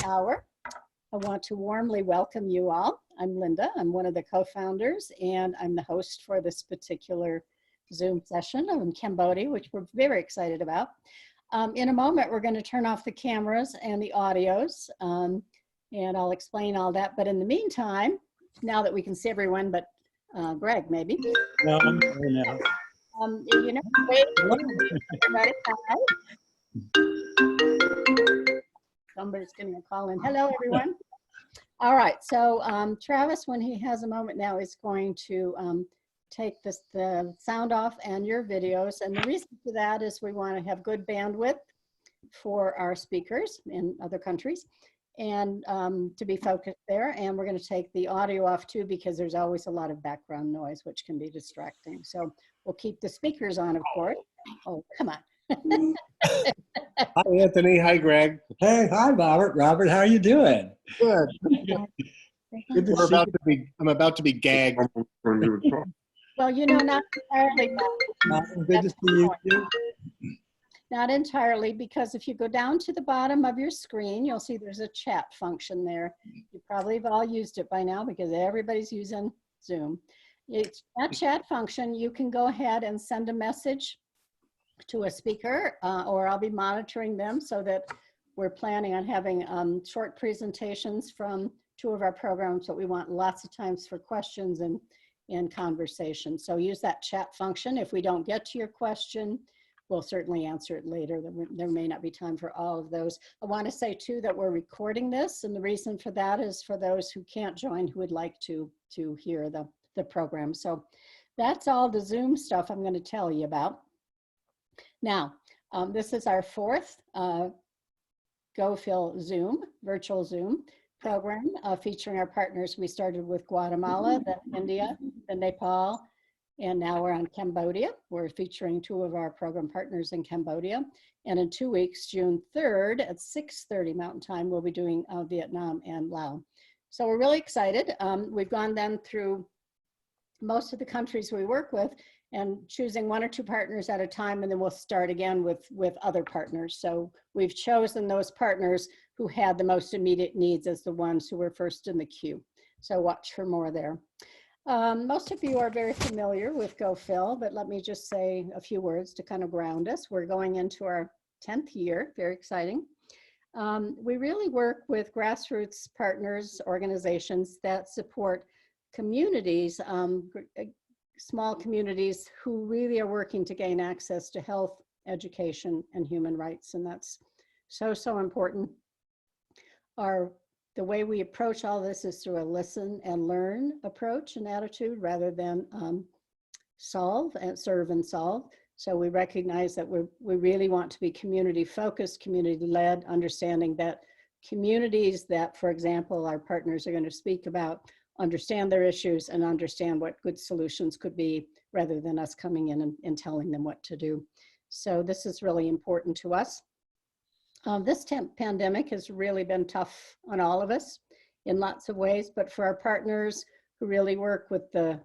hour. I want to warmly welcome you all. I'm Linda. I'm one of the co-founders, and I'm the host for this particular Zoom session in Cambodia, which we're very excited about. In a moment, we're going to turn off the cameras and the audios, and I'll explain all that. But in the meantime, now that we can see everyone, but Greg, maybe. No, I'm you know, wait, everybody, hi. Somebody's getting a call in. Hello, everyone. All right, so Travis, when he has a moment now, is going to take the sound off and your videos. And the reason for that is we want to have good bandwidth for our speakers in other countries and to be focused there. And we're going to take the audio off too, because there's always a lot of background noise, which can be distracting. So we'll keep the speakers on, of course. Oh, come on. Hi, Anthony. Hi, Greg. Hey, hi, Robert. Robert, how are you doing? Good. Good to see you. I'm about to be gagged. Well, you know, not entirely. Good to see you too. Not entirely, because if you go down to the bottom of your screen, you'll see there's a chat function there. You probably have all used it by now because everybody's using Zoom. It's that chat function. You can go ahead and send a message to a speaker, or I'll be monitoring them, so that we're planning on having short presentations from two of our programs, but we want lots of times for questions and conversation. So use that chat function. If we don't get to your question, we'll certainly answer it later. There may not be time for all of those. I want to say too that we're recording this, and the reason for that is for those who can't join, who would like to hear the program. So that's all the Zoom stuff I'm going to tell you about. Now, this is our fourth GoPhil Zoom, virtual Zoom program featuring our partners. We started with Guatemala, then India, then Nepal, and now we're on Cambodia. We're featuring two of our program partners in Cambodia. And in 2 weeks, June 3rd at 6:30 Mountain Time, we'll be doing Vietnam and Laos. So we're really excited. We've gone then through most of the countries we work with and choosing one or two partners at a time, and then we'll start again with other partners. So we've chosen those partners who had the most immediate needs as the ones who were first in the queue. So watch for more there. Most of you are very familiar with GoPhil, but let me just say a few words to kind of ground us. We're going into our 10th year, very exciting. We really work with grassroots partners, organizations that support communities, small communities who really are working to gain access to health, education, and human rights. And that's so important. The way we approach all this is through a listen and learn approach and attitude, rather than solve and serve and solve. So we recognize that we really want to be community focused, community led, understanding that communities that, for example, our partners are going to speak about, understand their issues and understand what good solutions could be, rather than us coming in and telling them what to do. So this is really important to us. This pandemic has really been tough on all of us in lots of ways, but for our partners who really work with the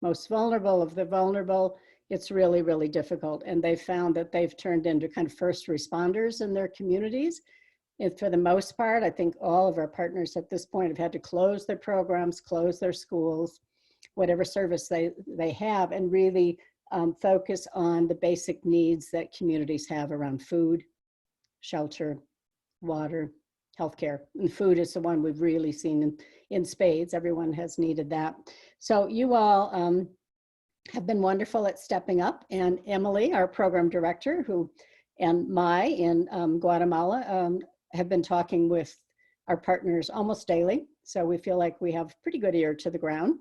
most vulnerable of the vulnerable, it's really, really difficult. And they've found that they've turned into kind of first responders in their communities. And for the most part, I think all of our partners at this point have had to close their programs, close their schools, whatever service they have, and really focus on the basic needs that communities have around food, shelter, water, healthcare. And food is the one we've really seen in spades. Everyone has needed that. So you all have been wonderful at stepping up. And Emily, our program director, and Mai in Guatemala, have been talking with our partners almost daily. So we feel like we have pretty good ear to the ground.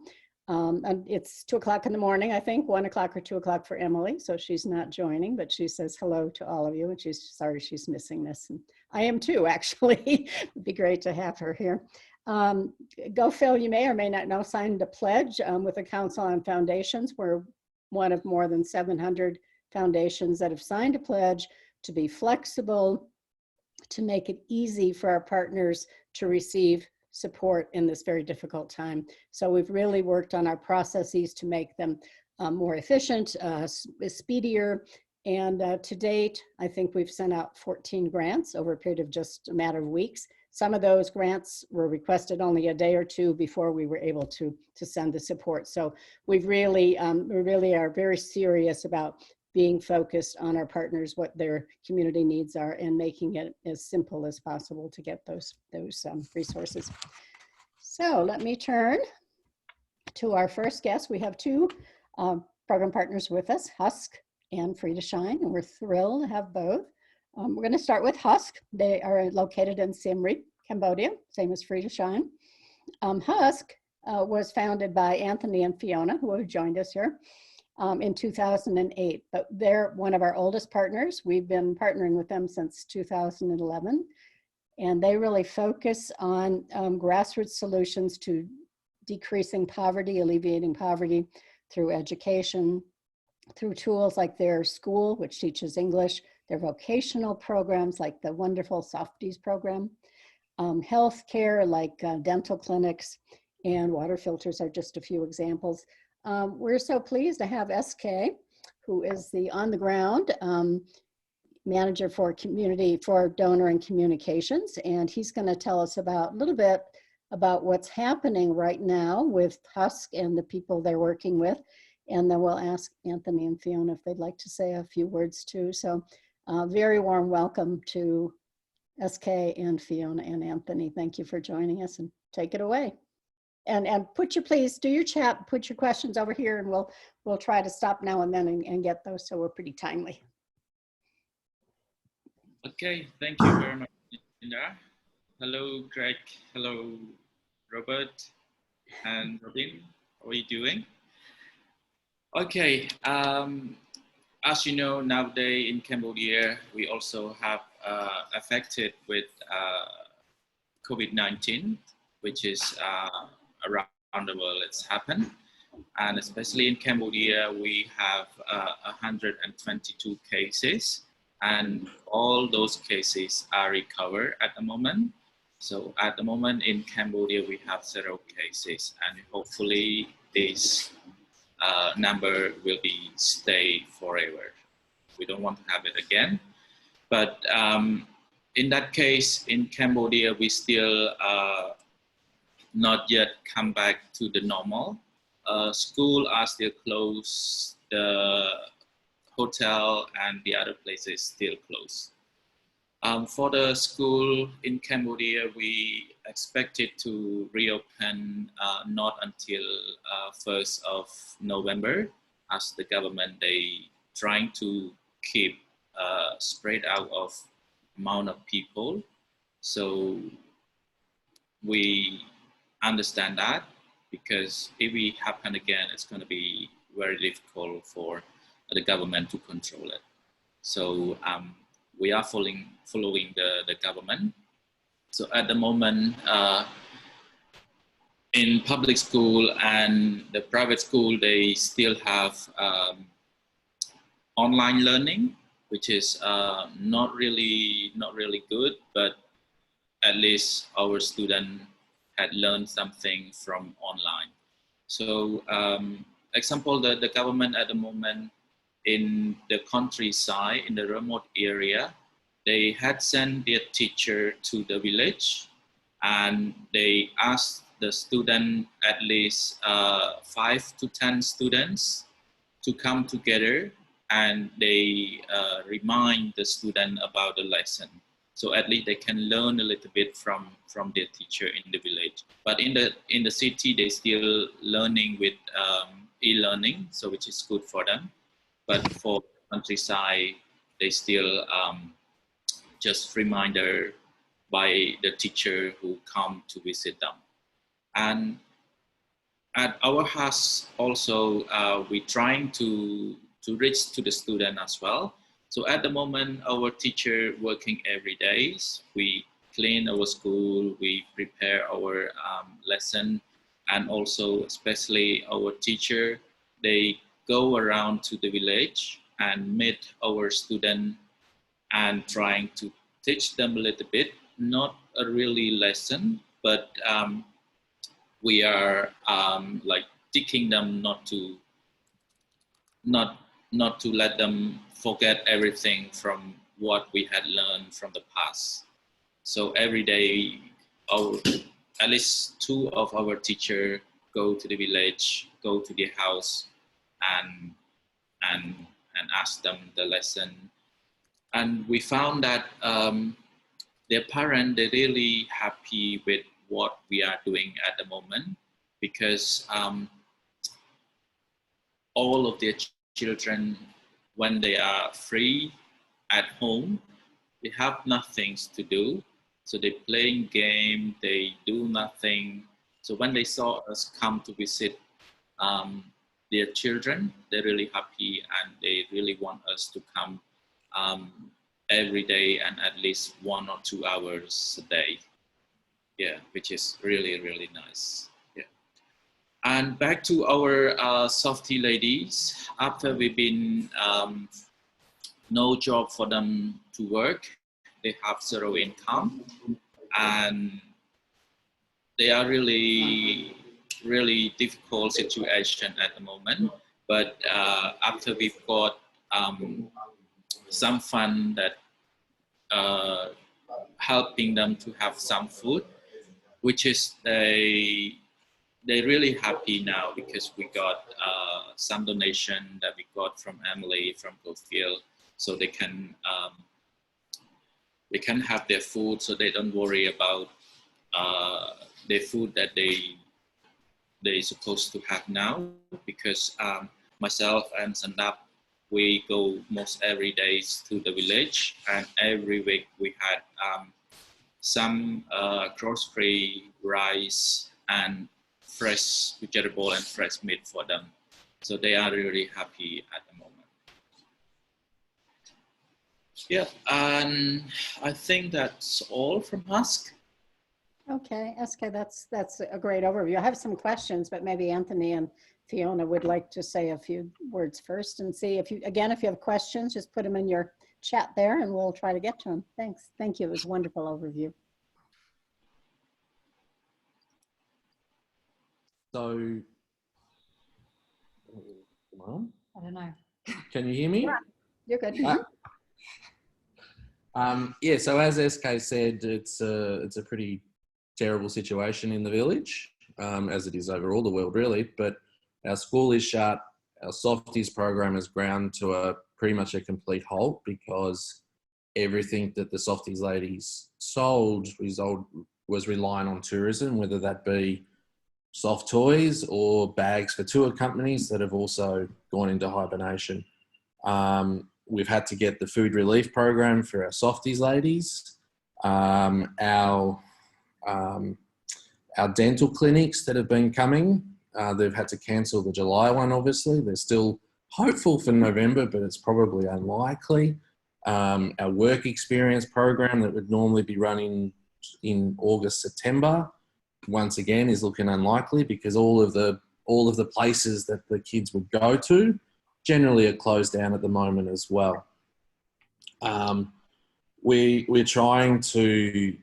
And it's 2 o'clock in the morning, I think, 1 o'clock or 2 o'clock for Emily. So she's not joining, but she says hello to all of you, and she's sorry she's missing this. And I am too, actually. It'd be great to have her here. GoPhil, you may or may not know, signed a pledge with the Council on Foundations. We're one of more than 700 foundations that have signed a pledge to be flexible, to make it easy for our partners to receive support in this very difficult time. So we've really worked on our processes to make them more efficient, speedier, and to date, I think we've sent out 14 grants over a period of just a matter of weeks. some of those grants were requested only a day or two before we were able to send the support. So we really are very serious about being focused on our partners, what their community needs are, and making it as simple as possible to get those resources. So let me turn to our first guest. We have two program partners with us, HUSK and Frieda Shine, and we're thrilled to have both. We're going to start with HUSK. They are located in Siem Reap, Cambodia, same as Frieda Shine. HUSK was founded by Anthony and Fiona, who have joined us here, in 2008, but they're one of our oldest partners. We've been partnering with them since 2011, and they really focus on grassroots solutions to decreasing poverty, alleviating poverty through education, through tools like their school, which teaches English, their vocational programs like the wonderful Softies program, healthcare like dental clinics, and water filters are just a few examples. We're so pleased to have SK, who is the on-the-ground manager for donor and communications, and he's going to tell us a little bit about what's happening right now with HUSK and the people they're working with, and then we'll ask Anthony and Fiona if they'd like to say a few words too. So very warm welcome to SK and Fiona and Anthony. Thank you for joining us, and take it away. And please do your chat, put your questions over here, and we'll try to stop now and then and get those, so we're pretty timely. Okay, thank you very much, Linda. Hello, Greg. Hello, Robert and Robin. How are you doing? Okay, as you know, nowadays in Cambodia, we also have affected with COVID-19, which is around the world it's happened. And especially in Cambodia, we have 122 cases, and all those cases are recovered at the moment. So at the moment in Cambodia, we have 0 cases, and hopefully this number will be stay forever. We don't want to have it again. But in that case, in Cambodia, we still not yet come back to the normal. Schools are still closed, the hotel and the other places still closed. For the school in Cambodia, we expected to reopen not until 1st of November, as the government, they trying to keep spread out of amount of people. So we understand that, because if it happen again, it's going to be very difficult for the government to control it. So we are following the government. So at the moment, in public school and the private school, they still have online learning, which is not really good, but at least our student had learned something from online. So example, the government at the moment in the countryside, in the remote area, they had sent their teacher to the village, and they asked the student, at least 5 to 10 students, to come together, and they remind the student about the lesson. So at least they can learn a little bit from their teacher in the village. But in the city, they still learning with e-learning, so which is good for them. But for countryside, they still just reminder by the teacher who come to visit them. And at our house also, we're trying to reach to the student as well. So at the moment, our teacher working every day. We clean our school, we prepare our lesson, and also especially our teacher, they go around to the village and meet our student and trying to teach them a little bit, not a really lesson, but we are like teaching them not to let them forget everything from what we had learned from the past. So every day our at least two of our teachers go to the village, go to the house, and ask them the lesson. And we found that their parents, they're really happy with what we are doing at the moment, because all of their children, when they are free at home, they have nothing to do. So they're playing game, they do nothing. So when they saw us come to visit their children, they're really happy, and they really want us to come every day and at least 1 or 2 hours a day. Yeah, which is really, really nice. Yeah. And back to our Softie ladies, after we've been no job for them to work, they have 0 income, and they are really difficult situation at the moment. But after we've got some fund that helping them to have some food, which is they're really happy now, because we got some donation that we got from Emily from GoPhil, so they can have their food, so they don't worry about the food that they're supposed to have now, because myself and Sandap, we go most every day to the village, and every week we had some grocery, rice, and fresh vegetable and fresh meat for them. So they are really happy at the moment. Yeah, and I think that's all from HUSK. Okay, SK, that's a great overview. I have some questions, but maybe Anthony and Fiona would like to say a few words first, and see if you have questions, just put them in your chat there and we'll try to get to them. Thanks. Thank you. It was a wonderful overview. So, Mom? I don't know. Can you hear me? Yeah, you're good. Yeah, so as SK said, it's a pretty terrible situation in the village, as it is over all the world really, but our school is shut. Our Softies program is ground to pretty much a complete halt, because everything that the Softies ladies sold was relying on tourism, whether that be soft toys or bags for tour companies that have also gone into hibernation. We've had to get the food relief program for our Softies ladies. Our dental clinics that have been coming, they've had to cancel the July one, obviously. They're still hopeful for November, but it's probably unlikely. Our work experience program that would normally be running in August, September, once again is looking unlikely, because all of the places that the kids would go to generally are closed down at the moment as well. We're trying to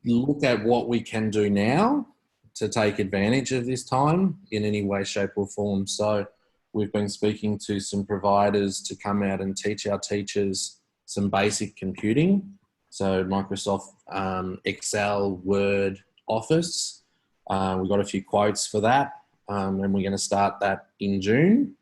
look at what we can do now to take advantage of this time in any way, shape or form. So we've been speaking to some providers to come out and teach our teachers some basic computing. So Microsoft Excel, Word, Office. We've got a few quotes for that, and we're going to start that in June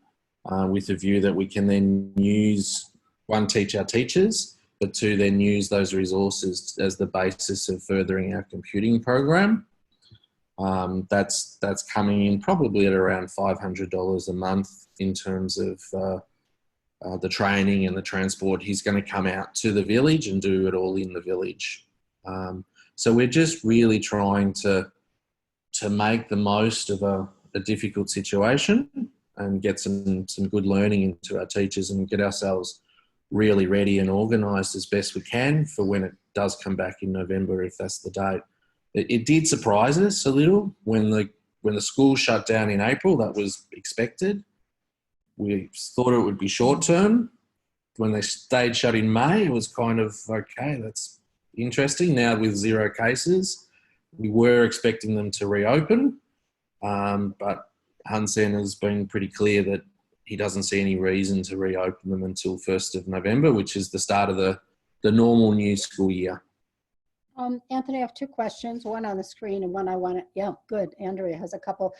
with a view that we can then use, one, teach our teachers, but two, then use those resources as the basis of furthering our computing program. That's coming in probably at around $500 a month in terms of the training and the transport. He's going to come out to the village and do it all in the village. So we're just really trying to make the most of a difficult situation and get some good learning into our teachers and get ourselves really ready and organised as best we can for when it does come back in November, if that's the date. It did surprise us a little when the school shut down in April. That was expected. We thought it would be short term. When they stayed shut in May, it was kind of, okay, that's interesting. Now with 0 cases, we were expecting them to reopen, but Hun Sen has been pretty clear that he doesn't see any reason to reopen them until 1st of November, which is the start of the normal new school year. Anthony, I have two questions, one on the screen and one I want to, yeah, good. Andrea has a couple.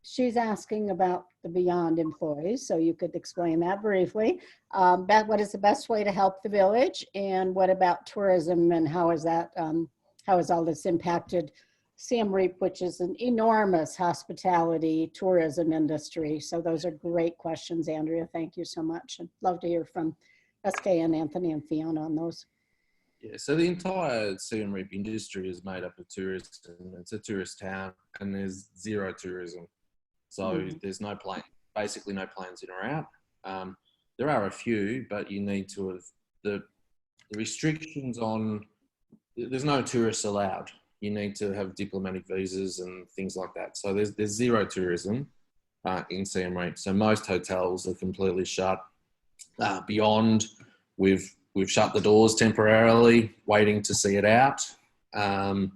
She's asking about the Beyond employees, so you could explain that briefly. What is the best way to help the village? And what about tourism and how is that, how has all this impacted Siem Reap, which is an enormous hospitality tourism industry? So those are great questions, Andrea. Thank you so much. I'd love to hear from SK and Anthony and Fiona on those. Yeah, so the entire Siem Reap industry is made up of tourists, and it's a tourist town, and there's zero tourism. So there's no plane, basically no planes in or out. There are a few, but you need to have the restrictions on, there's no tourists allowed. You need to have diplomatic visas and things like that. So there's zero tourism in Siem Reap. So most hotels are completely shut. Beyond, we've shut the doors temporarily, waiting to see it out. And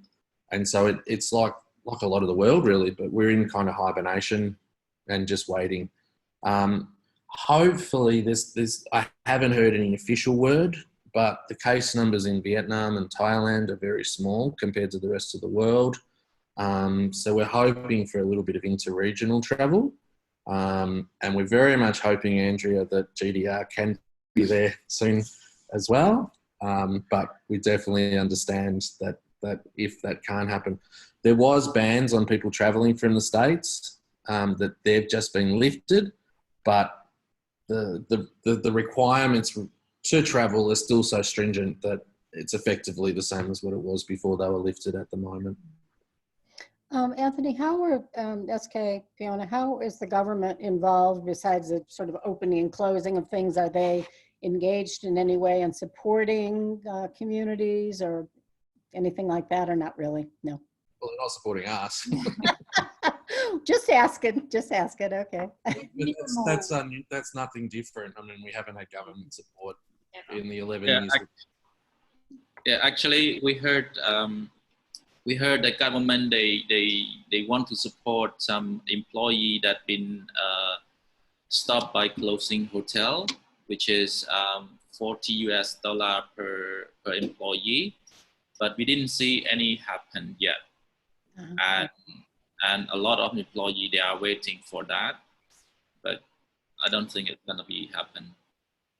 so it's like a lot of the world really, but we're in kind of hibernation and just waiting. Hopefully I haven't heard any official word, but the case numbers in Vietnam and Thailand are very small compared to the rest of the world. So we're hoping for a little bit of inter-regional travel. And we're very much hoping, Andrea, that GDR can be there soon as well. But we definitely understand that if that can't happen, there was bans on people traveling from the States that they've just been lifted, but the requirements to travel are still so stringent that it's effectively the same as what it was before they were lifted at the moment. Anthony, how are, SK, Fiona, how is the government involved besides the sort of opening and closing of things? Are they engaged in any way in supporting communities or anything like that, or not really? No. Well, they're not supporting us. Just asking, okay. But that's nothing different. I mean, we haven't had government support in the 11 years. Yeah, actually, we heard the government they want to support some employee that been stopped by closing hotel, which is $40 per employee, but we didn't see any happen yet. And a lot of employees, they are waiting for that, but I don't think it's gonna be happen.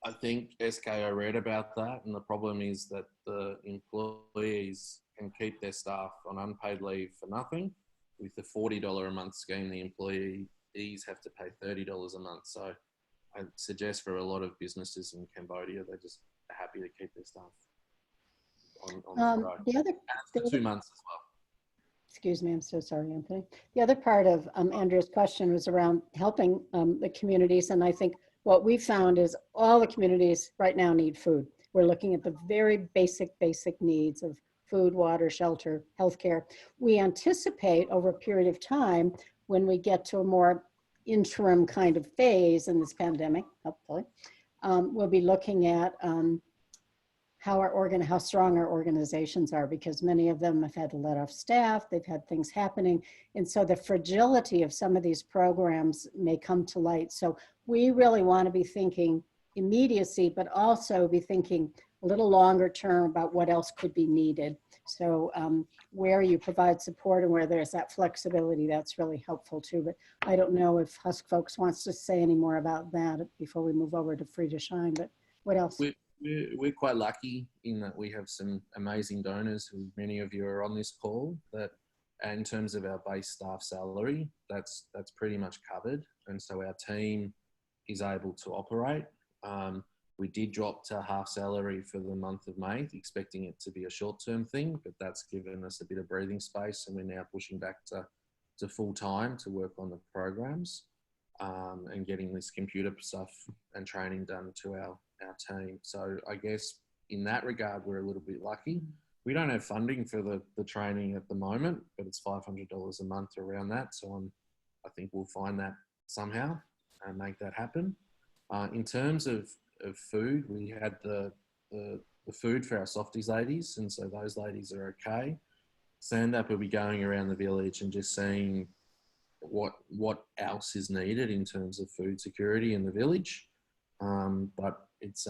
I think SKO read about that, and the problem is that the employees can keep their staff on unpaid leave for nothing. With the $40 a month scheme, the employees have to pay $30 a month. So I suggest for a lot of businesses in Cambodia, they're just happy to keep their staff on the road. For 2 months as well. Excuse me, I'm so sorry, Anthony. The other part of Andrea's question was around helping the communities. And I think what we found is all the communities right now need food. We're looking at the very basic needs of food, water, shelter, healthcare. We anticipate over a period of time when we get to a more interim kind of phase in this pandemic, hopefully, we'll be looking at how strong our organizations are, because many of them have had to let off staff, they've had things happening. And so the fragility of some of these programs may come to light. So we really want to be thinking immediacy, but also be thinking a little longer term about what else could be needed. So where you provide support and where there's that flexibility, that's really helpful too. But I don't know if HUSK folks wants to say any more about that before we move over to Frieda Shine, but what else? We're quite lucky in that we have some amazing donors, who many of you are on this call, that in terms of our base staff salary, that's pretty much covered. And so our team is able to operate. We did drop to half salary for the month of May, expecting it to be a short-term thing, but that's given us a bit of breathing space, and we're now pushing back to full-time to work on the programs and getting this computer stuff and training done to our team. So I guess in that regard, we're a little bit lucky. We don't have funding for the training at the moment, but it's $500 a month around that. So I think we'll find that somehow and make that happen. In terms of food, we had the food for our Softies ladies, and so those ladies are okay. Stand-up will be going around the village and just seeing what else is needed in terms of food security in the village. But it's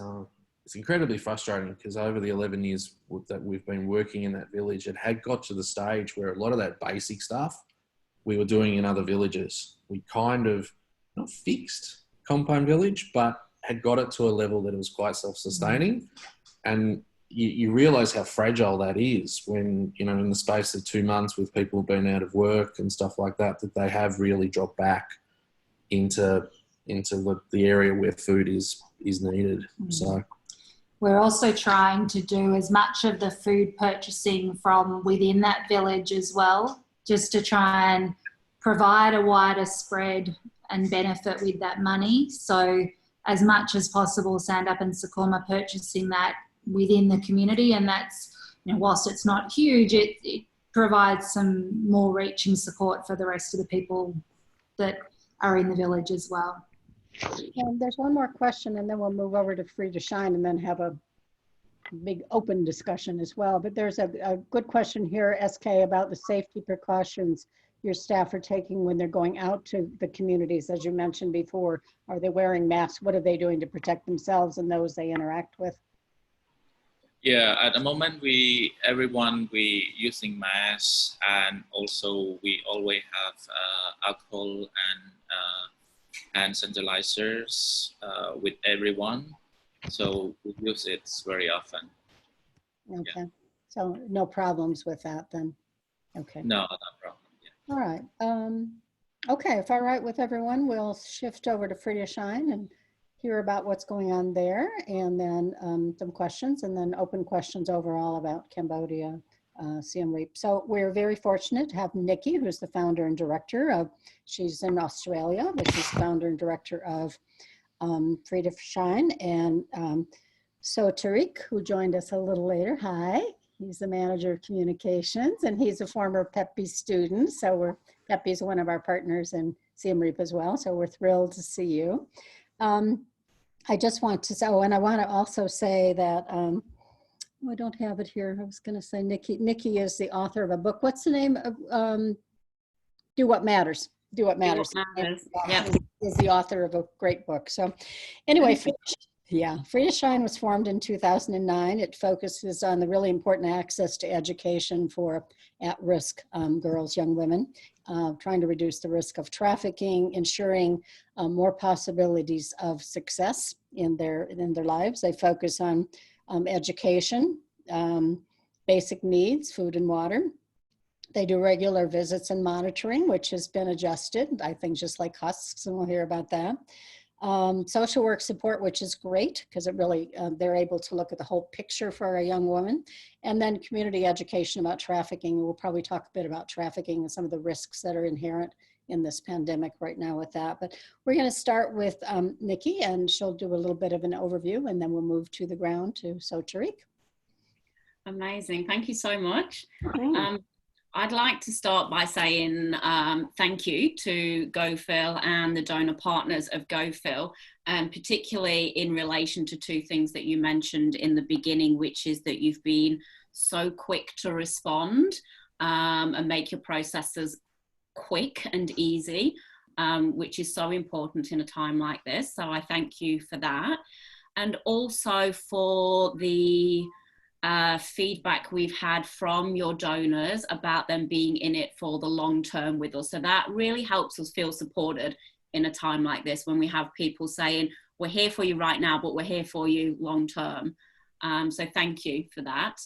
it's incredibly frustrating because over the 11 years that we've been working in that village, it had got to the stage where a lot of that basic stuff we were doing in other villages. We kind of not fixed Compound Village, but had got it to a level that it was quite self-sustaining. And you realise how fragile that is when, you know, in the space of 2 months with people being out of work and stuff like that, that they have really dropped back into the area where food is needed. So we're also trying to do as much of the food purchasing from within that village as well, just to try and provide a wider spread and benefit with that money. So as much as possible, Stand Up and Sokheurm are purchasing that within the community, and that's, you know, whilst it's not huge, it provides some more reach and support for the rest of the people that are in the village as well. And there's one more question, and then we'll move over to Frieda Shine and then have a big open discussion as well. But there's a good question here, SK, about the safety precautions your staff are taking when they're going out to the communities, as you mentioned before. Are they wearing masks? What are they doing to protect themselves and those they interact with? Yeah, at the moment, everyone using masks, and also we always have alcohol and hand sanitizers with everyone. So we use it very often. Okay, Yeah. So no problems with that then? Okay. No, no problem. Yeah. All right. Okay, if all right with everyone, we'll shift over to Frieda Shine and hear about what's going on there, and then some questions, and then open questions overall about Cambodia, Siem Reap. So we're very fortunate to have Nicky, who's the founder and director of, she's in Australia, but she's founder and director of Frieda Shine, and Tariq, who joined us a little later. Hi, he's the manager of communications, and he's a former PEPI student. So PEPI is one of our partners in Siem Reap as well. So we're thrilled to see you. I just want to say, and I want to also say that, I don't have it here. I was going to say Nicky. Nicky is the author of a book. What's the name of Do What Matters? Do What Matters. Yep. Is the author of a great book. So anyway, Frieda Shine was formed in 2009. It focuses on the really important access to education for at-risk girls, young women, trying to reduce the risk of trafficking, ensuring more possibilities of success in their lives. They focus on education, basic needs, food and water. They do regular visits and monitoring, which has been adjusted, I think, just like HUSK, and we'll hear about that. Social work support, which is great because it really, they're able to look at the whole picture for a young woman. And then community education about trafficking. We'll probably talk a bit about trafficking and some of the risks that are inherent in this pandemic right now with that. But we're going to start with Nicky, and she'll do a little bit of an overview, and then we'll move to the ground to Tariq. Amazing. Thank you so much. I'd like to start by saying thank you to GoPhil and the donor partners of GoPhil, and particularly in relation to two things that you mentioned in the beginning, which is that you've been so quick to respond and make your processes quick and easy, which is so important in a time like this. So I thank you for that. And also for the feedback we've had from your donors about them being in it for the long term with us. So that really helps us feel supported in a time like this, when we have people saying, we're here for you right now, but we're here for you long term. So thank you for that.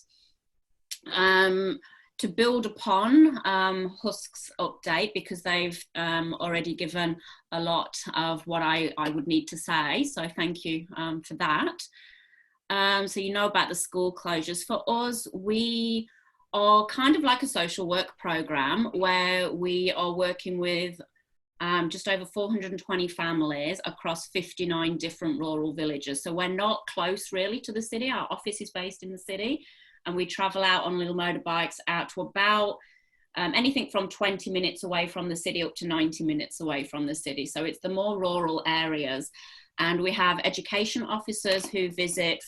To build upon HUSK's update, because they've already given a lot of what I would need to say. So thank you for that. So you know about the school closures. For us, we are kind of like a social work program where we are working with just over 420 families across 59 different rural villages. So we're not close really to the city. Our office is based in the city, and we travel out on little motorbikes out to about anything from 20 minutes away from the city up to 90 minutes away from the city. So it's the more rural areas. And we have education officers who visit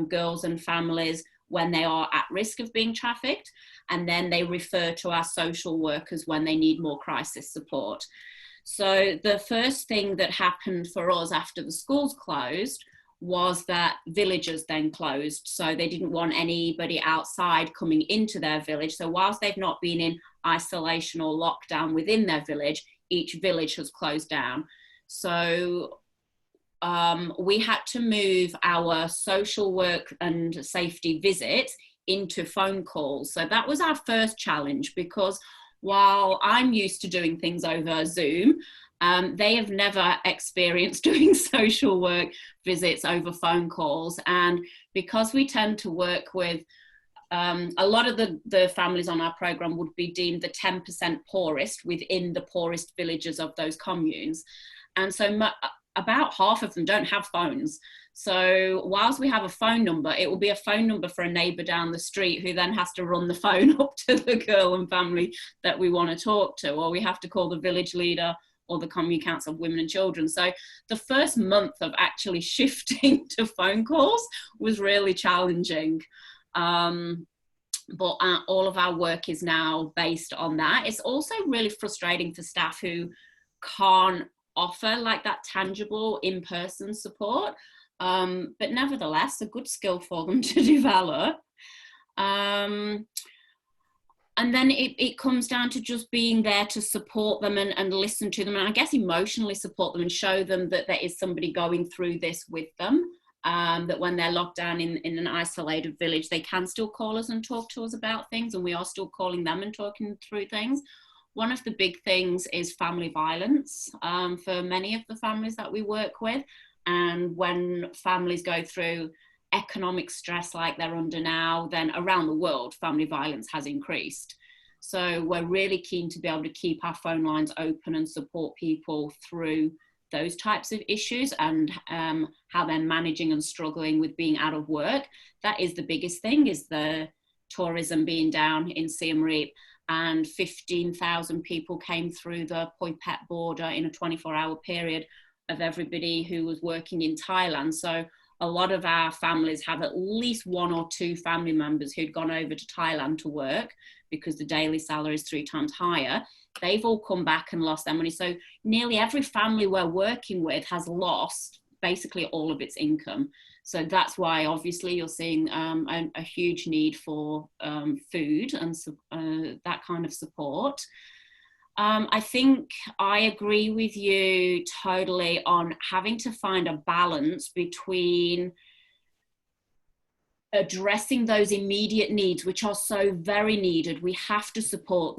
girls and families when they are at risk of being trafficked. And then they refer to our social workers when they need more crisis support. So the first thing that happened for us after the schools closed was that villages then closed. So they didn't want anybody outside coming into their village. So whilst they've not been in isolation or lockdown within their village, each village has closed down. So we had to move our social work and safety visits into phone calls. So that was our first challenge, because while I'm used to doing things over Zoom, they have never experienced doing social work visits over phone calls. And because we tend to work with a lot of the families on our program would be deemed the 10% poorest within the poorest villages of those communes. And so about half of them don't have phones. So whilst we have a phone number, it will be a phone number for a neighbour down the street who then has to run the phone up to the girl and family that we want to talk to, or we have to call the village leader or the Commune Council of Women and Children. So the first month of actually shifting to phone calls was really challenging. But all of our work is now based on that. It's also really frustrating for staff who can't offer like that tangible in-person support. But nevertheless, a good skill for them to develop. And then it comes down to just being there to support them and listen to them, and I guess emotionally support them and show them that there is somebody going through this with them, that when they're locked down in an isolated village, they can still call us and talk to us about things, and we are still calling them and talking through things. One of the big things is family violence for many of the families that we work with. And when families go through economic stress like they're under now, then around the world, family violence has increased. So we're really keen to be able to keep our phone lines open and support people through those types of issues and how they're managing and struggling with being out of work. That is the biggest thing, is the tourism being down in Siem Reap, and 15,000 people came through the Poi Phet border in a 24-hour period of everybody who was working in Thailand. So a lot of our families have at least one or two family members who'd gone over to Thailand to work because the daily salary is 3 times higher. They've all come back and lost their money. So nearly every family we're working with has lost basically all of its income. So that's why obviously you're seeing a huge need for food and that kind of support. I think I agree with you totally on having to find a balance between addressing those immediate needs, which are so very needed. We have to support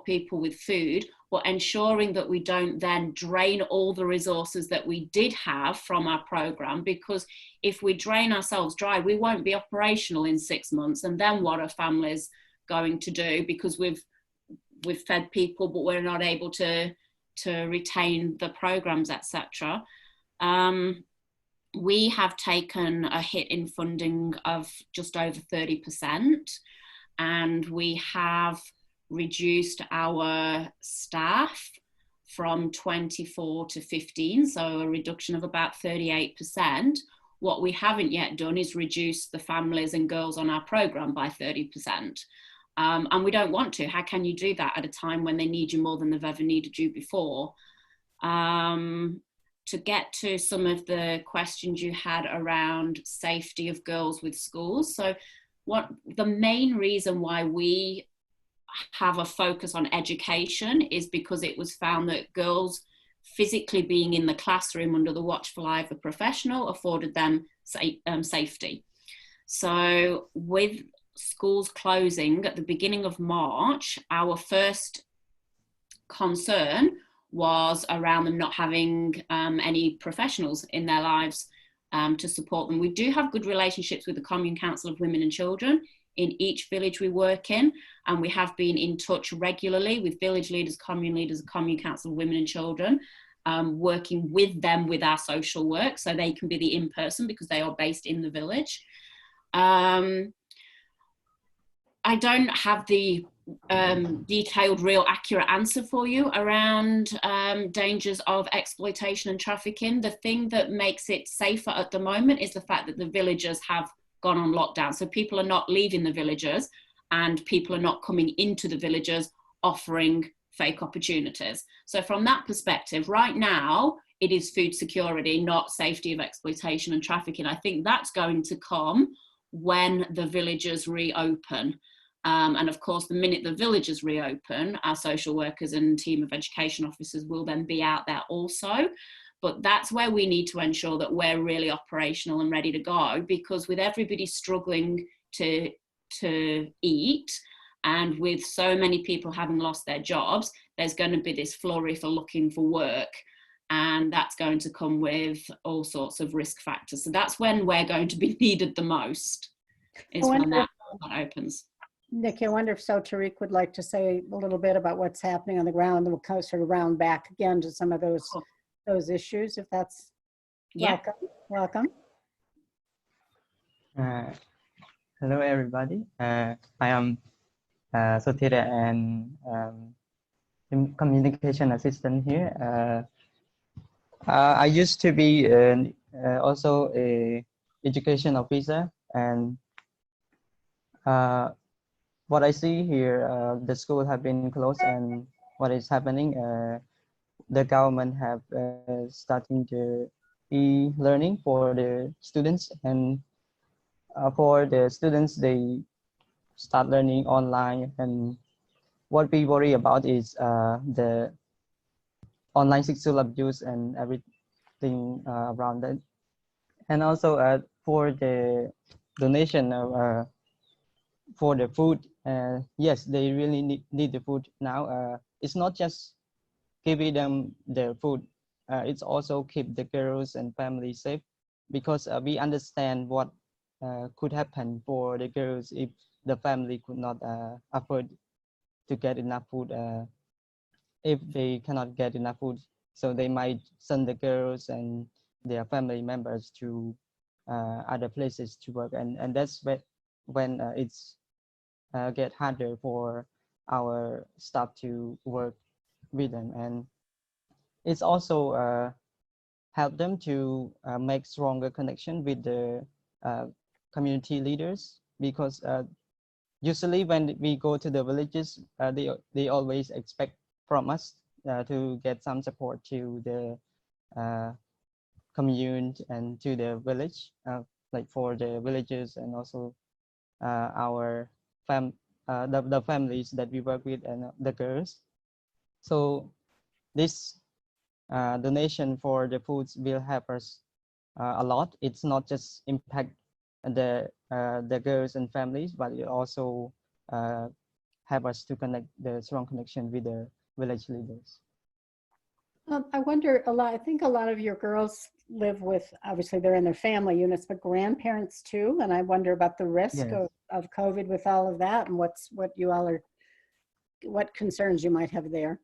people with food, but ensuring that we don't then drain all the resources that we did have from our program, because if we drain ourselves dry, we won't be operational in 6 months. And then what are families going to do? Because we've fed people, but we're not able to retain the programs, etc. We have taken a hit in funding of just over 30%, and we have reduced our staff from 24 to 15, so a reduction of about 38%. What we haven't yet done is reduce the families and girls on our program by 30%. And we don't want to. How can you do that at a time when they need you more than they've ever needed you before? To get to some of the questions you had around safety of girls with schools. So the main reason why we have a focus on education is because it was found that girls physically being in the classroom under the watchful eye of a professional afforded them safety. So with schools closing at the beginning of March, our first concern was around them not having any professionals in their lives to support them. We do have good relationships with the Commune Council of Women and Children in each village we work in, and we have been in touch regularly with village leaders, Commune Council of Women and Children, working with them with our social work so they can be the in-person because they are based in the village. I don't have the detailed, real accurate answer for you around dangers of exploitation and trafficking. The thing that makes it safer at the moment is the fact that the villagers have gone on lockdown. So people are not leaving the villages and people are not coming into the villages offering fake opportunities. So from that perspective, right now, it is food security, not safety of exploitation and trafficking. I think that's going to come when the villages reopen. And of course, the minute the villages reopen, our social workers and team of education officers will then be out there also. But that's where we need to ensure that we're really operational and ready to go, because with everybody struggling to eat, and with so many people having lost their jobs, there's going to be this flurry for looking for work. And that's going to come with all sorts of risk factors. So that's when we're going to be needed the most, is when that opens. Nicky, I wonder if Tariq would like to say a little bit about what's happening on the ground, and we'll kind of sort of round back again to some of those issues, if that's welcome. Hello, everybody. I am Sotheareak and communication assistant here. I used to be also a education officer, and what I see here, the school have been closed, and what is happening, the government have starting to e-learning for the students, and for the students, they start learning online. And what we worry about is the online sexual abuse and everything around that. And also for the donation of for the food, yes, they really need the food now. It's not just giving them their food, it's also keep the girls and families safe, because we understand what could happen for the girls if the family could not afford to get enough food. If they cannot get enough food, so they might send the girls and their family members to other places to work, and that's when it's get harder for our staff to work with them. And it's also help them to make stronger connection with the community leaders, because usually when we go to the villages, they always expect from us to get some support to the commune and to the village, like for the villages, and also our the families that we work with, and the girls. So this donation for the foods will help us a lot. It's not just impact the girls and families, but it also help us to connect the strong connection with the village leaders. I wonder I think a lot of your girls live with, obviously they're in their family units, but grandparents too. And I wonder about the risk of COVID with all of that, and what concerns you might have there.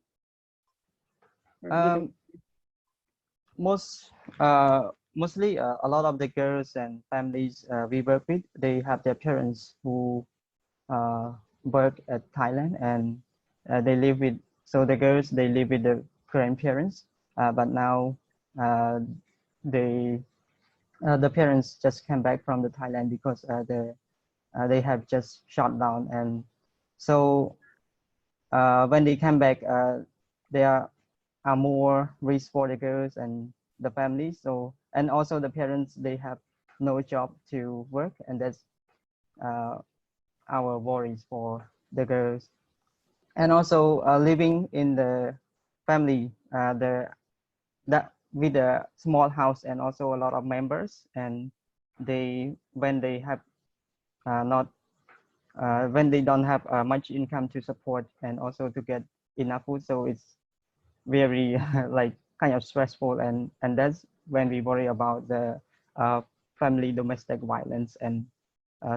Mostly a lot of the girls and families we work with, they have their parents who work at Thailand, and they live with, so the girls, they live with the grandparents, but now the parents just came back from the Thailand because they have just shut down. And so when they come back, there are more risk for the girls and the families. So, and also the parents, they have no job to work, and that's our worries for the girls. And also living in the family, with a small house and also a lot of members, and when they have when they don't have much income to support and also to get enough food, so it's very like kind of stressful, and that's when we worry about the family domestic violence and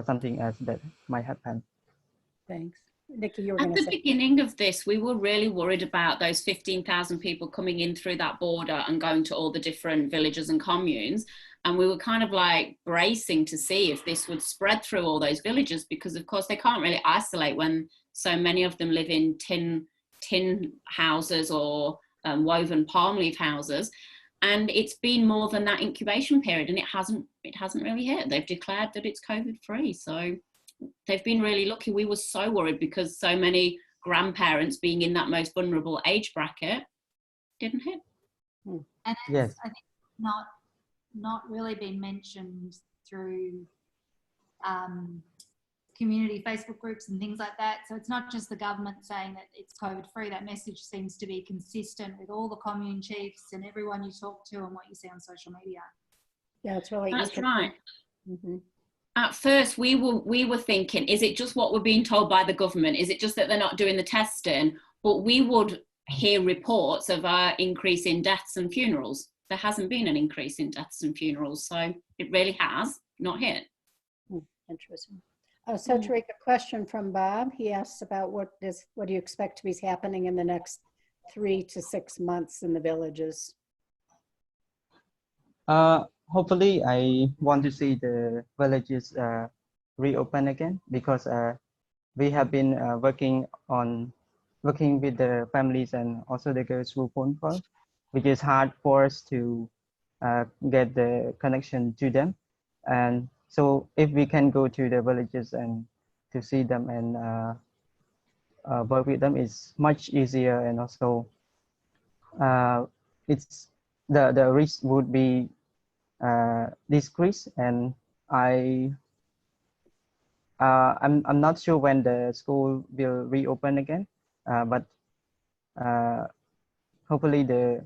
something else that might happen. Thanks. Nicky, you were going At to the say. beginning of this, we were really worried about those 15,000 people coming in through that border and going to all the different villages and communes. And we were kind of like bracing to see if this would spread through all those villages, because of course they can't really isolate when so many of them live in tin houses or woven palm leaf houses. And it's been more than that incubation period, and it hasn't really hit. They've declared that it's COVID free. So they've been really lucky. We were so worried because so many grandparents being in that most vulnerable age bracket didn't hit. And it's, Yes. I think, not really been mentioned through community Facebook groups and things like that. So it's not just the government saying that it's COVID free. That message seems to be consistent with all the commune chiefs and everyone you talk to and what you see on social media. Yeah, it's really That's right. Mm-hmm. At first, we were thinking, is it just what we're being told by the government? Is it just that they're not doing the testing? But we would hear reports of an increase in deaths and funerals. There hasn't been an increase in deaths and funerals, so it really has not hit. Interesting. So Tariq, a question from Bob. He asks about what do you expect to be happening in the next 3 to 6 months in the villages? Hopefully, I want to see the villages reopen again, because we have been working with the families and also the girls who phone call, which is hard for us to get the connection to them. And so if we can go to the villages and to see them and work with them, is much easier, and also it's the risk would be decreased. And I'm not sure when the school will reopen again, but hopefully the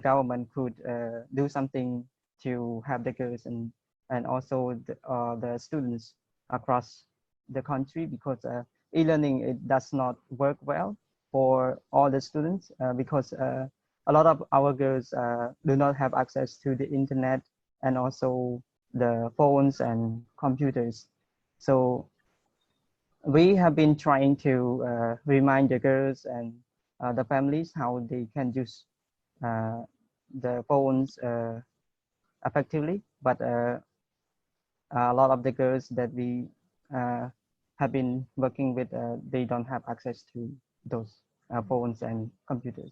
government could do something to have the girls and also the students across the country, because e-learning, it does not work well for all the students, because a lot of our girls do not have access to the internet and also the phones and computers. So we have been trying to remind the girls and the families how they can use the phones effectively, but a lot of the girls that we have been working with, they don't have access to those phones and computers.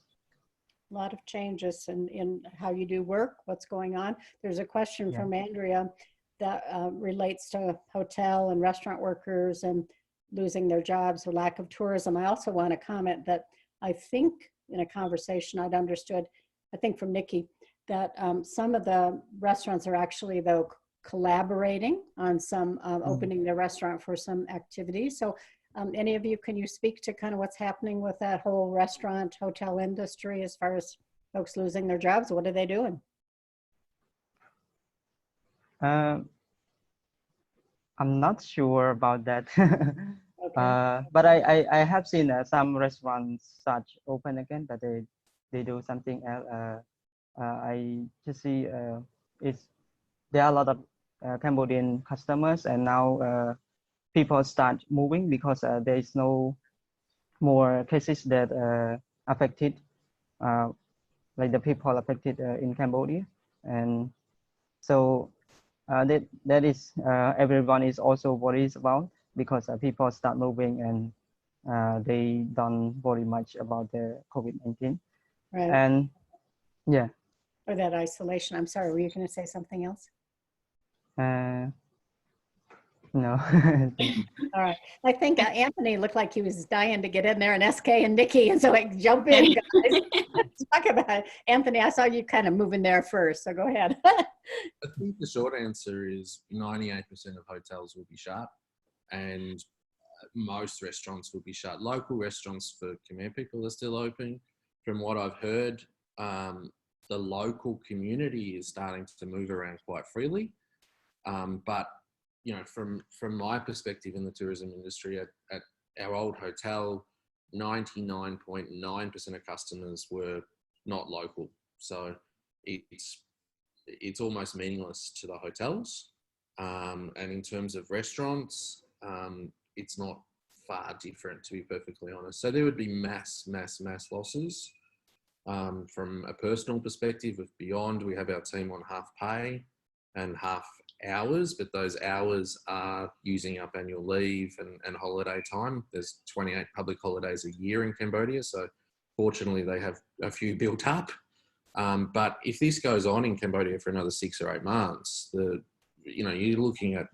A lot of changes in how you do work, what's going on. There's a question from Andrea that relates to hotel and restaurant workers and losing their jobs or lack of tourism. I also want to comment that I think in a conversation I'd understood, I think from Nicky, that some of the restaurants are actually, though, collaborating on some opening their restaurant for some activities. So any of you, can you speak to kind of what's happening with that whole restaurant hotel industry as far as folks losing their jobs? What are they doing? I'm not sure about that. Okay. But I have seen some restaurants start open again, but they do something else. I just see there are a lot of Cambodian customers, and now people start moving because there is no more cases that affected like the people affected in Cambodia. And so that is everyone is also worried about, because people start moving and they don't worry much about the COVID-19. Right. And yeah. Or that isolation. I'm sorry, were you going to say something else? No. All right. I think Anthony looked like he was dying to get in there, and SK and Nicky, and so like, jump in, guys. Let's talk about it. Anthony, I saw you kind of moving there first, so go ahead. I think the short answer is 98% of hotels will be shut, and most restaurants will be shut. Local restaurants for Khmer people are still open. From what I've heard, the local community is starting to move around quite freely. But you know, from my perspective in the tourism industry, at our old hotel, 99.9% of customers were not local. So it's almost meaningless to the hotels. And in terms of restaurants, it's not far different, to be perfectly honest. So there would be mass losses. From a personal perspective of Beyond, we have our team on half pay and half hours, but those hours are using up annual leave and holiday time. There's 28 public holidays a year in Cambodia, so fortunately they have a few built up. But if this goes on in Cambodia for another 6 or 8 months, you're looking at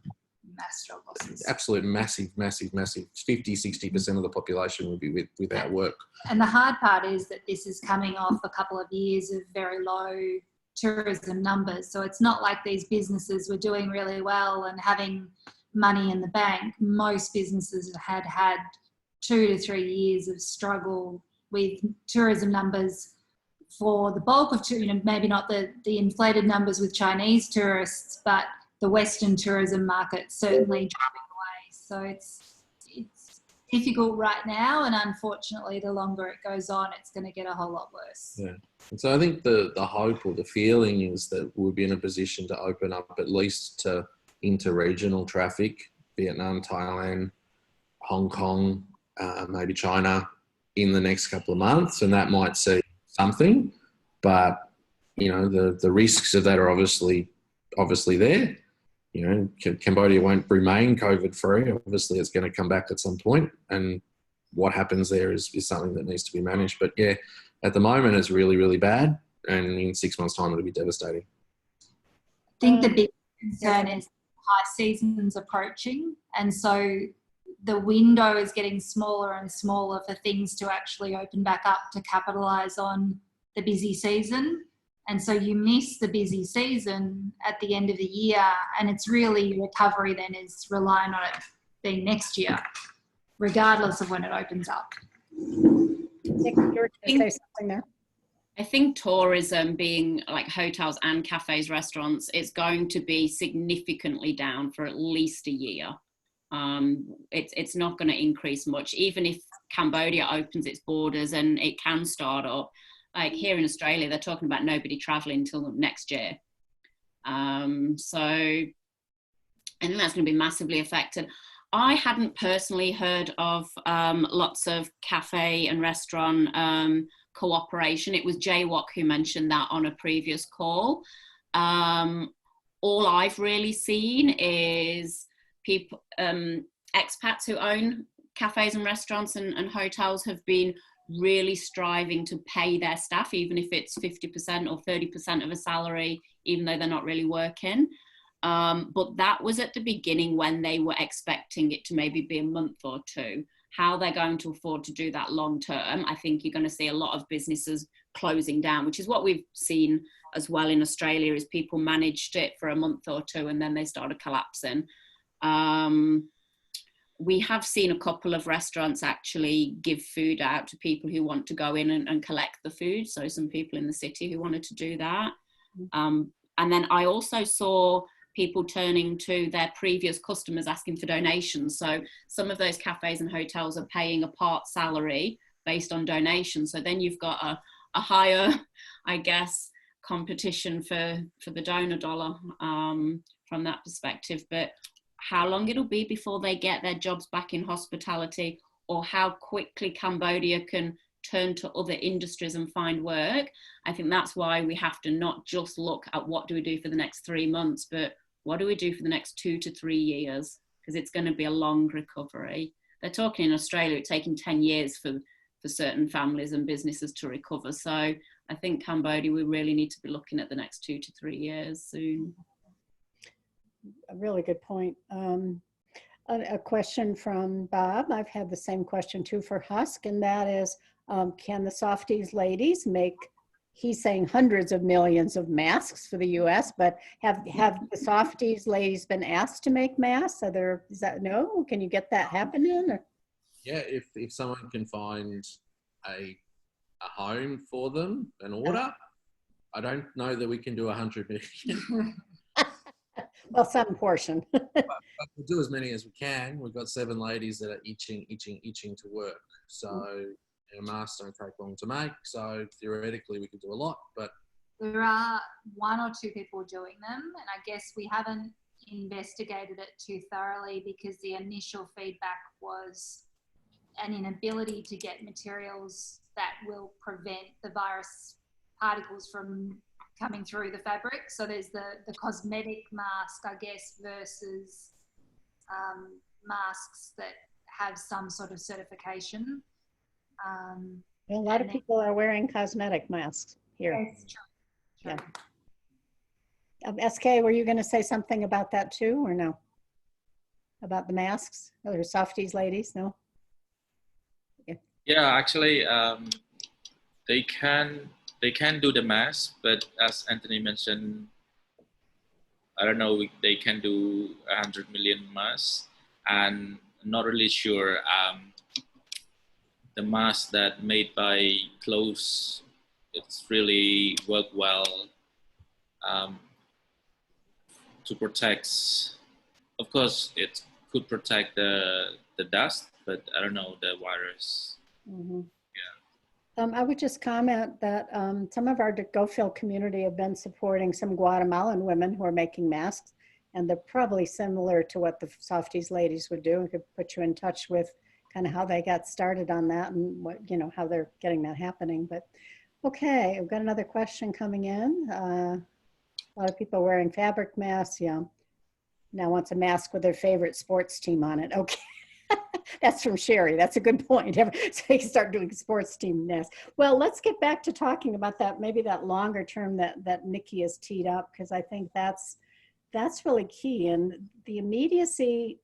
mass job losses. Absolute massive 50-60% of the population would be without work. And the hard part is that this is coming off a couple of years of very low tourism numbers. So it's not like these businesses were doing really well and having money in the bank. Most businesses had 2 to 3 years of struggle with tourism numbers for the bulk of, maybe not the inflated numbers with Chinese tourists, but the Western tourism market certainly dropping away. So it's difficult right now, and unfortunately, the longer it goes on, it's going to get a whole lot worse. Yeah. And so I think the hope or the feeling is that we'll be in a position to open up at least to inter-regional traffic, Vietnam, Thailand, Hong Kong, maybe China in the next couple of months, and that might see something, but the risks of that are obviously there. Cambodia won't remain COVID-free. Obviously, it's going to come back at some point, and what happens there is something that needs to be managed. But yeah, at the moment, it's really, really bad, and in 6 months' time, it'll be devastating. I think the big concern is high season's approaching, and so the window is getting smaller and smaller for things to actually open back up to capitalise on the busy season. And so you miss the busy season at the end of the year, and it's really recovery then is relying on it being next year, regardless of when it opens up. Nick, you were going to say something there. I think tourism, being like hotels and cafes, restaurants, is going to be significantly down for at least a year. It's not going to increase much, even if Cambodia opens its borders and it can start up. Like here in Australia, they're talking about nobody traveling until next year. So I think that's going to be massively affected. I hadn't personally heard of lots of cafe and restaurant cooperation. It was Jaywalk who mentioned that on a previous call. All I've really seen is people, expats who own cafes and restaurants and hotels have been really striving to pay their staff, even if it's 50% or 30% of a salary, even though they're not really working. But that was at the beginning when they were expecting it to maybe be a month or two. How they're going to afford to do that long term, I think you're going to see a lot of businesses closing down, which is what we've seen as well in Australia, is people managed it for a month or two and then they started collapsing. We have seen a couple of restaurants actually give food out to people who want to go in and collect the food. So some people in the city who wanted to do that. And then I also saw people turning to their previous customers asking for donations. So some of those cafes and hotels are paying a part salary based on donations. So then you've got a higher, I guess, competition for the donor dollar from that perspective. But how long it'll be before they get their jobs back in hospitality, or how quickly Cambodia can turn to other industries and find work, I think that's why we have to not just look at what do we do for the next 3 months, but what do we do for the next 2 to 3 years, because it's going to be a long recovery. They're talking in Australia, it's taking 10 years for certain families and businesses to recover. So I think Cambodia, we really need to be looking at the next 2 to 3 years soon. A really good point. A question from Bob. I've had the same question too for HUSK, and that is, can the Softies ladies make, he's saying hundreds of millions of masks for the US, but have the Softies ladies been asked to make masks? Is that no? Can you get that happening? Or? Yeah, if someone can find a home for them, an order, I don't know that we can do 100 million. Well, some portion. but we'll do as many as we can. We've got 7 ladies that are itching to work. So masks don't take long to make. So theoretically, we could do a lot, but there are 1 or 2 people doing them, and I guess we haven't investigated it too thoroughly because the initial feedback was an inability to get materials that will prevent the virus particles from coming through the fabric. So there's the cosmetic mask, I guess, versus masks that have some sort of certification. A lot of people are wearing cosmetic masks here. That's true. Yeah. SK, were you going to say something about that too, or no? about the masks? Or Softies ladies, no? Yeah, actually, they can do the mask, but as Anthony mentioned, I don't know, they can do 100 million masks, and I'm not really sure the mask that made by clothes, it's really work well to protect. Of course, it could protect the dust, but I don't know the virus. Mm-hmm. I would just comment that some of our GoPhil community have been supporting some Guatemalan women who are making masks, and they're probably similar to what the Softies ladies would do. We could put you in touch with kind of how they got started on that and what, you know, how they're getting that happening. But okay, I've got another question coming in. A lot of people wearing fabric masks. Yeah, now wants a mask with their favorite sports team on it. Okay. That's from Sherry. That's a good point. So you can start doing sports team masks. Well, let's get back to talking about that, maybe that longer term that Nicky has teed up, because I think that's really key. And the immediacy,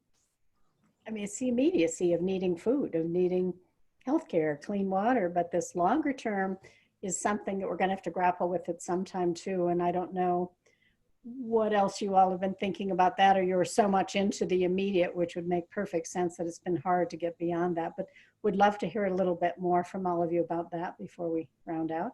I mean, it's the immediacy of needing food, of needing healthcare, clean water, but this longer term is something that we're going to have to grapple with at some time too. And I don't know what else you all have been thinking about that, or you're so much into the immediate, which would make perfect sense that it's been hard to get beyond that, but would love to hear a little bit more from all of you about that before we round out.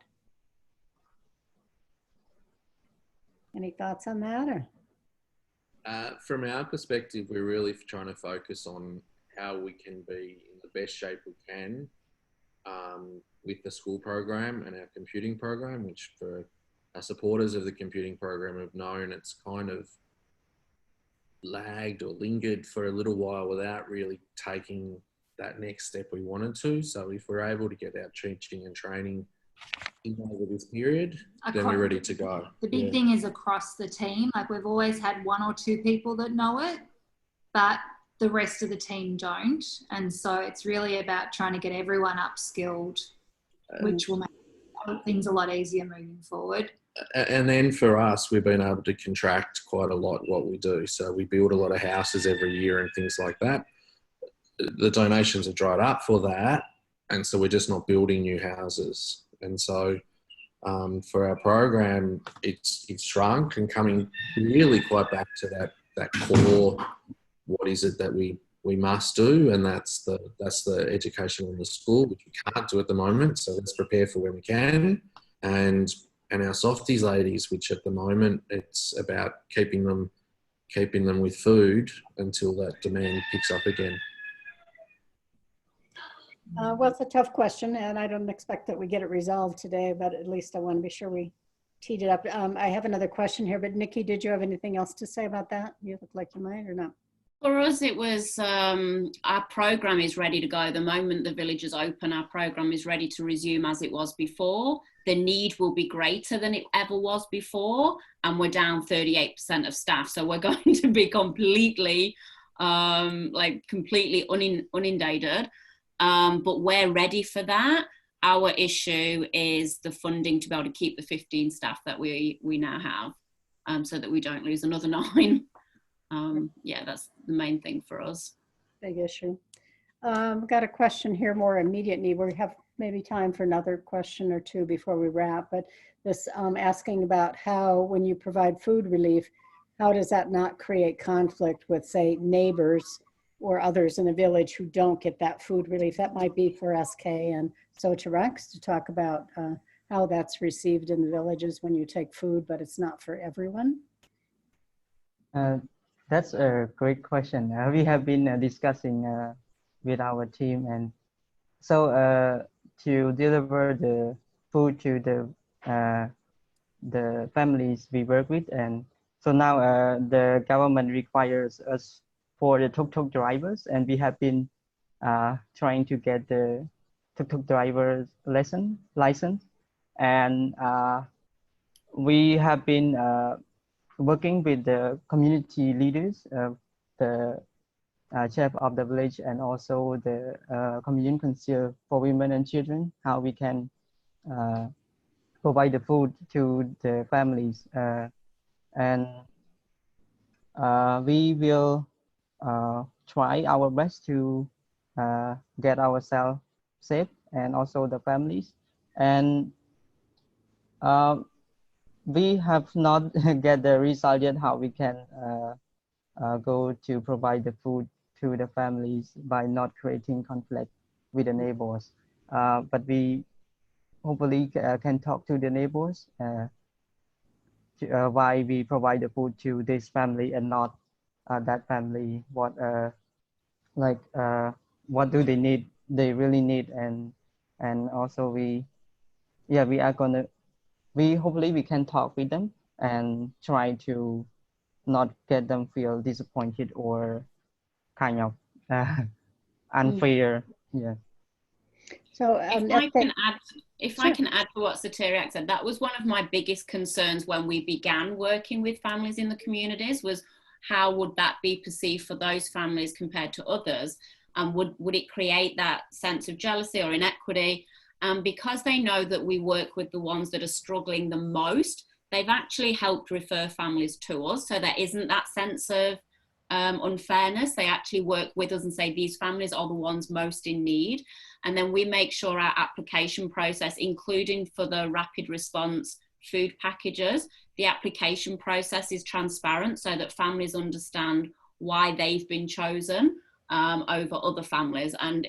Any thoughts on that? Or? From our perspective, we're really trying to focus on how we can be in the best shape we can with the school program and our computing program, which for our supporters of the computing program have known it's kind of lagged or lingered for a little while without really taking that next step we wanted to. So if we're able to get our teaching and training in over this period, then we're ready to go. The big thing is across the team. Like, we've always had one or two people that know it, but the rest of the team don't. And so it's really about trying to get everyone upskilled, which will make things a lot easier moving forward. And then for us, we've been able to contract quite a lot what we do. So we build a lot of houses every year and things like that. The donations have dried up for that. And so we're just not building new houses. And so for our program, it's shrunk and coming really quite back to that core, what is it that we must do? And that's the education in the school, which we can't do at the moment. So let's prepare for when we can. And our Softies ladies, which at the moment it's about keeping them with food until that demand picks up again. Well, it's a tough question, and I don't expect that we get it resolved today, but at least I want to be sure we teed it up. I have another question here, but Nicky, did you have anything else to say about that? You look like you might, or not? For us, it was our program is ready to go. The moment the village is open, our program is ready to resume as it was before. The need will be greater than it ever was before, and we're down 38% of staff. So we're going to be completely, completely inundated. But we're ready for that. Our issue is the funding to be able to keep the 15 staff that we now have, so that we don't lose another 9. Yeah, that's the main thing for us. Big issue. Got a question here, more immediate need. We have maybe time for another question or two before we wrap, but this asking about how, when you provide food relief, how does that not create conflict with, say, neighbors or others in the village who don't get that food relief? That might be for SK and Sotheareak to talk about how that's received in the villages when you take food, but it's not for everyone. That's a great question. We have been discussing with our team, and so to deliver the food to the families we work with, and so now the government requires us for the tuk-tuk drivers, and we have been trying to get the tuk-tuk driver's license, and we have been working with the community leaders, the chef of the village, and also the community council for women and children, how we can provide the food to the families. And we will try our best to get ourselves safe and also the families. And we have not get the result yet how we can go to provide the food to the families by not creating conflict with the neighbors. But we hopefully can talk to the neighbors why we provide the food to this family and not that family. What what do they need? They really need, and also we are gonna hopefully we can talk with them and try to not get them feel disappointed or kind of unfair. Yeah. So if I can add to what Sotheareak said, that was one of my biggest concerns when we began working with families in the communities, was how would that be perceived for those families compared to others, and would it create that sense of jealousy or inequity? Because they know that we work with the ones that are struggling the most, they've actually helped refer families to us, so there isn't that sense of unfairness. They actually work with us and say these families are the ones most in need, and then we make sure our application process, including for the rapid response food packages, the application process is transparent so that families understand why they've been chosen over other families. And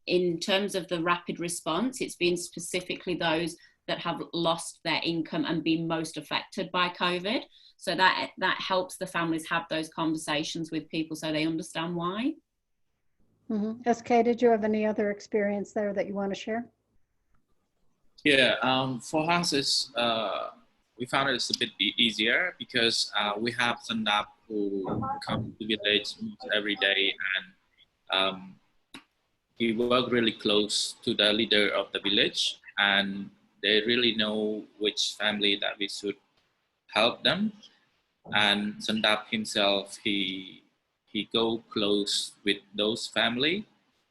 in terms of the rapid response, it's been specifically those that have lost their income and been most affected by COVID. So that helps the families have those conversations with people so they understand why. Mm-hmm. SK, did you have any other experience there that you want to share? Yeah, for us, we found it's a bit easier because we have Sandap who come to the village every day, and we work really close to the leader of the village, and they really know which family that we should help them. And Sandap himself, he go close with those family,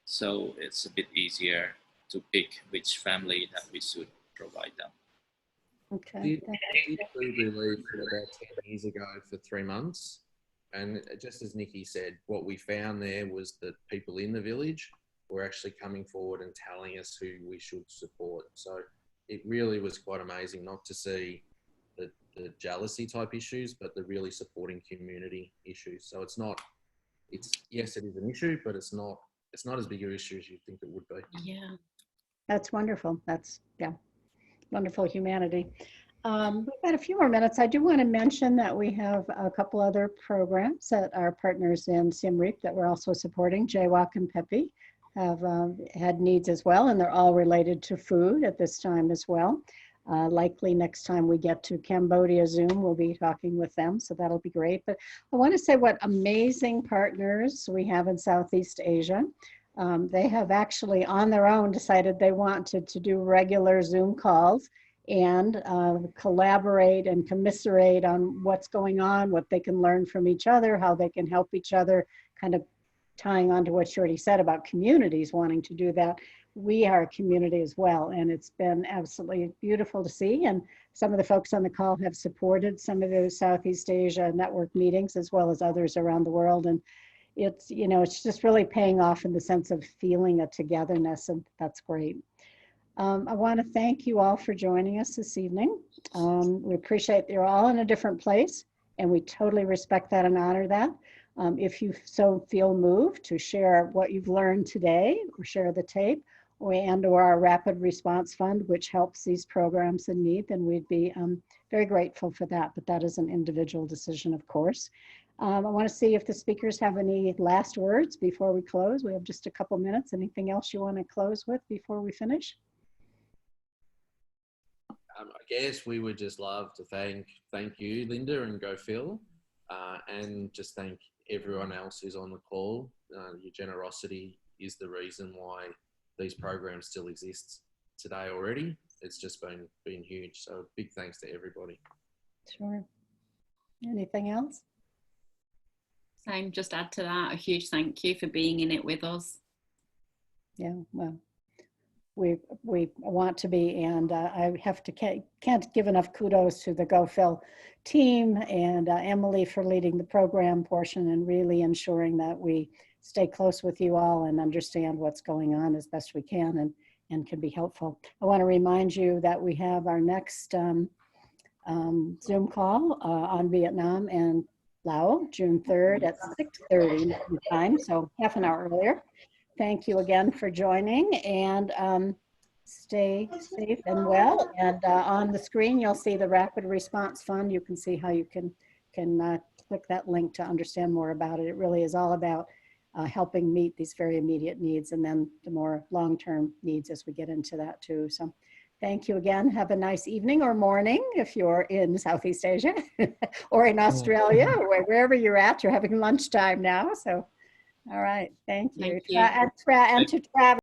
so it's a bit easier to pick which family that we should provide them. Okay. Did food relief about 10 years ago for 3 months, and just as Nicky said, what we found there was that people in the village were actually coming forward and telling us who we should support. So it really was quite amazing not to see the jealousy type issues, but the really supporting community issues. So yes, it is an issue, but it's not as big an issue as you think it would be. Yeah. That's wonderful. That's, yeah, wonderful humanity. We've got a few more minutes. I do want to mention that we have a couple other programs that our partners in Siem Reap that we're also supporting. Jaywalk and Pepe have had needs as well, and they're all related to food at this time as well. Likely next time we get to Cambodia Zoom, we'll be talking with them, so that'll be great. But I want to say what amazing partners we have in Southeast Asia. They have actually on their own decided they wanted to do regular Zoom calls and collaborate and commiserate on what's going on, what they can learn from each other, how they can help each other, kind of tying on to what you already said about communities wanting to do that. We are a community as well, and it's been absolutely beautiful to see. And some of the folks on the call have supported some of those Southeast Asia network meetings as well as others around the world. And it's, you know, it's just really paying off in the sense of feeling a togetherness, and that's great. I want to thank you all for joining us this evening. We appreciate you're all in a different place, and we totally respect that and honor that. If you so feel moved to share what you've learned today or share the tape or our Rapid Response Fund, which helps these programs in need, then we'd be very grateful for that. But that is an individual decision, of course. I want to see if the speakers have any last words before we close. We have just a couple minutes. Anything else you want to close with before we finish? I guess we would just love to thank you, Linda and GoPhil, and just thank everyone else who's on the call. Your generosity is the reason why these programs still exist today already. It's just been huge. So big thanks to everybody. Sure. Anything else? Same, just add to that, a huge thank you for being in it with us. Yeah, well, we want to be. And I have to can't give enough kudos to the GoPhil team and Emily for leading the program portion and really ensuring that we stay close with you all and understand what's going on as best we can and can be helpful. I want to remind you that we have our next Zoom call on Vietnam and Laos, June 3rd at 6:30 time, so half an hour earlier. Thank you again for joining, and stay safe and well. And on the screen, you'll see the Rapid Response Fund. You can see how you can click that link to understand more about it. It really is all about helping meet these very immediate needs, and then the more long-term needs as we get into that too. So thank you again. Have a nice evening or morning if you're in Southeast Asia or in Australia, or wherever you're at. You're having lunchtime now. So, all right. Thank you. Thank you. And to Travis.